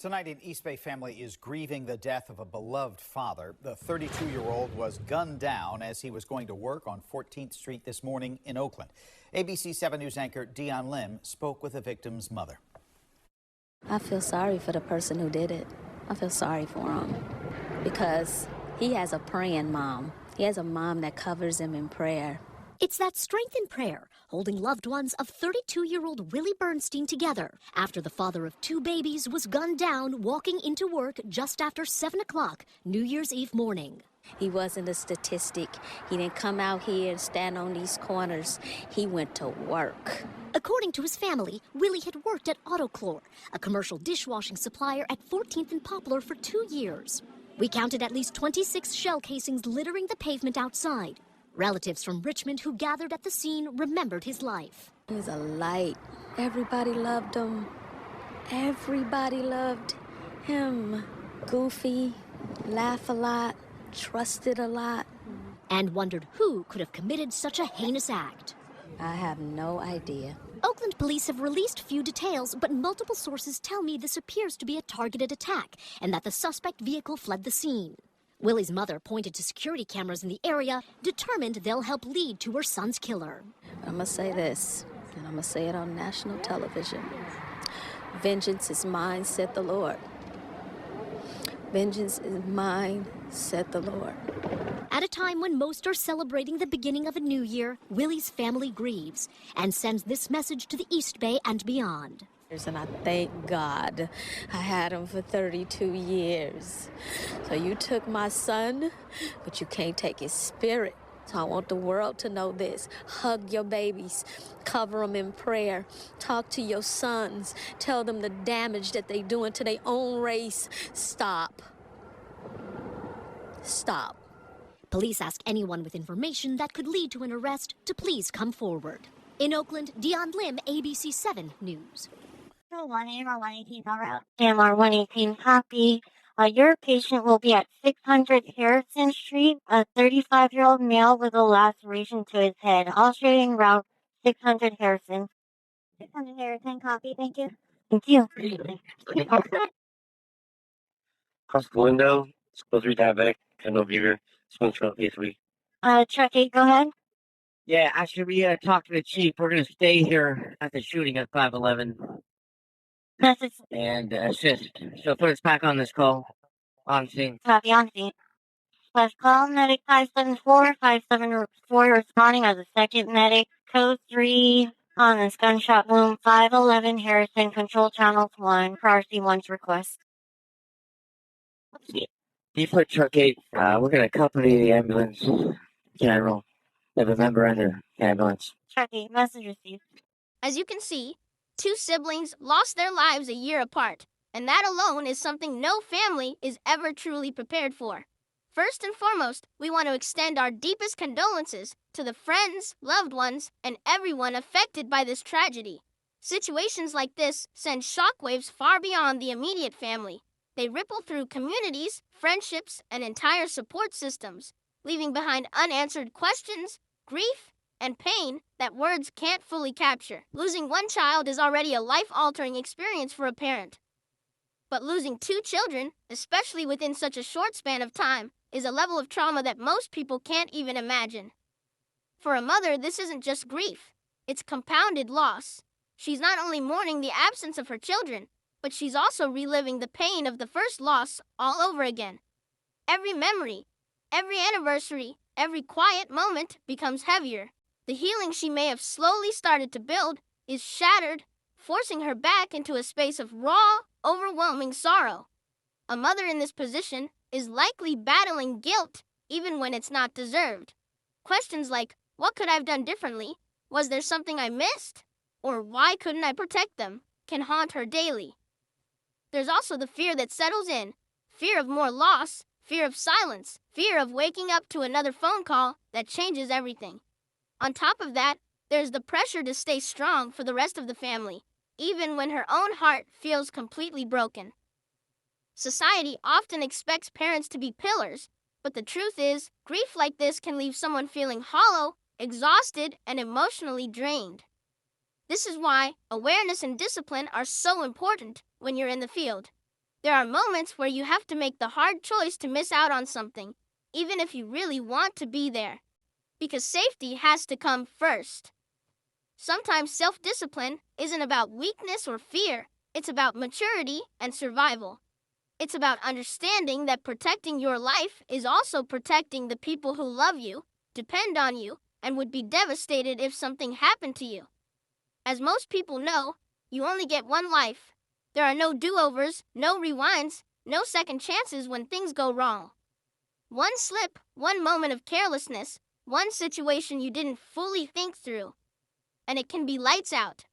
Tonight, an East Bay family is grieving the death of a beloved father. The 32-year-old was gunned down as he was going to work on 14th Street this morning in Oakland. ABC 7 News anchor Dion Lim spoke with the victim's mother. I feel sorry for the person who did it. I feel sorry for him because he has a praying mom. He has a mom that covers him in prayer. It's that strength in prayer, holding loved ones of 32-year-old Willie Bernstein together after the father of two babies was gunned down walking into work just after 7 o'clock New Year's Eve morning. He wasn't a statistic. He didn't come out here and stand on these corners. He went to work. According to his family, Willie had worked at Autoclore, a commercial dishwashing supplier at 14th and Poplar for 2 years. We counted at least 26 shell casings littering the pavement outside. Relatives from Richmond who gathered at the scene remembered his life. He was a light. Everybody loved him. Everybody loved him. Goofy, laugh a lot, trusted a lot. And wondered who could have committed such a heinous act. I have no idea. Oakland police have released few details, but multiple sources tell me this appears to be a targeted attack and that the suspect vehicle fled the scene. Willie's mother pointed to security cameras in the area, determined they'll help lead to her son's killer. I'm going to say this, and I'm going to say it on national television. Vengeance is mine, said the Lord. Vengeance is mine, said the Lord. At a time when most are celebrating the beginning of a new year, Willie's family grieves and sends this message to the East Bay and beyond. And I thank God I had him for 32 years. So you took my son, but you can't take his spirit. So I want the world to know this. Hug your babies. Cover them in prayer. Talk to your sons. Tell them the damage that they're doing to their own race. Stop. Stop. Police ask anyone with information that could lead to an arrest to please come forward. In Oakland, Dion Lim, ABC 7 News. AMR 118 route. AMR 118 copy. Your patient will be at 600 Harrison Street, a 35-year-old male with a laceration to his head. Alternating route 600 Harrison. 600 Harrison, copy. Thank you. Thank you. Across the window, school 3 diabetic, Kendall Beaver, swing truck A3. Truck 8, go ahead. Yeah, actually, we gotta talk to the chief. We're gonna stay here at the shooting at 511 Message. and assist. So put us back on this call. On scene. Copy on scene. Last call, medic 574, 574 responding as a second medic. Code 3 on this gunshot wound 511 Harrison, control channels 1, for RC1's request. Default truck 8, we're gonna accompany the ambulance. General. They have a member under the ambulance. Truck 8, message received. As you can see, two siblings lost their lives a year apart, and that alone is something no family is ever truly prepared for. First and foremost, we want to extend our deepest condolences to the friends, loved ones, and everyone affected by this tragedy. Situations like this send shockwaves far beyond the immediate family. They ripple through communities, friendships, and entire support systems, leaving behind unanswered questions, grief, and pain that words can't fully capture. Losing one child is already a life-altering experience for a parent. But losing two children, especially within such a short span of time, is a level of trauma that most people can't even imagine. For a mother, this isn't just grief. It's compounded loss. She's not only mourning the absence of her children, but she's also reliving the pain of the first loss all over again. Every memory, every anniversary, every quiet moment becomes heavier. The healing she may have slowly started to build is shattered, forcing her back into a space of raw, overwhelming sorrow. A mother in this position is likely battling guilt even when it's not deserved. Questions like, what could I have done differently? Was there something I missed? Or why couldn't I protect them? Can haunt her daily. There's also the fear that settles in, fear of more loss, fear of silence, fear of waking up to another phone call that changes everything. On top of that, there's the pressure to stay strong for the rest of the family, even when her own heart feels completely broken. Society often expects parents to be pillars, but the truth is, grief like this can leave someone feeling hollow, exhausted, and emotionally drained. This is why awareness and discipline are so important when you're in the field. There are moments where you have to make the hard choice to miss out on something, even if you really want to be there. Because safety has to come first. Sometimes self-discipline isn't about weakness or fear. It's about maturity and survival. It's about understanding that protecting your life is also protecting the people who love you, depend on you, and would be devastated if something happened to you. As most people know, you only get one life. There are no do-overs, no rewinds, no second chances when things go wrong. One slip, one moment of carelessness, one situation you didn't fully think through, and it can be lights out.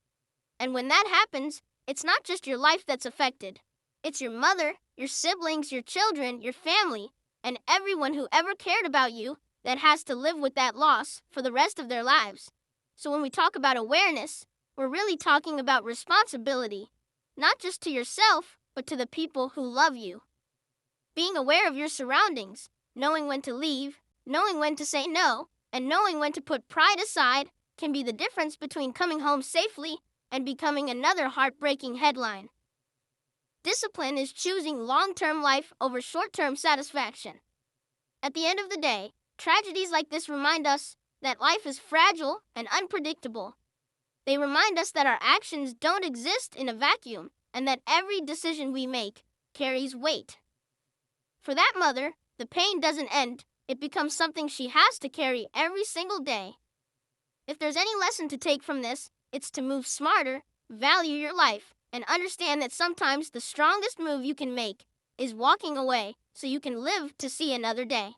And when that happens, it's not just your life that's affected. It's your mother, your siblings, your children, your family, and everyone who ever cared about you that has to live with that loss for the rest of their lives. So when we talk about awareness, we're really talking about responsibility, not just to yourself, but to the people who love you. Being aware of your surroundings, knowing when to leave, knowing when to say no, and knowing when to put pride aside can be the difference between coming home safely and becoming another heartbreaking headline. Discipline is choosing long-term life over short-term satisfaction. At the end of the day, tragedies like this remind us that life is fragile and unpredictable. They remind us that our actions don't exist in a vacuum and that every decision we make carries weight. For that mother, the pain doesn't end. It becomes something she has to carry every single day. If there's any lesson to take from this, it's to move smarter, value your life, and understand that sometimes the strongest move you can make is walking away so you can live to see another day.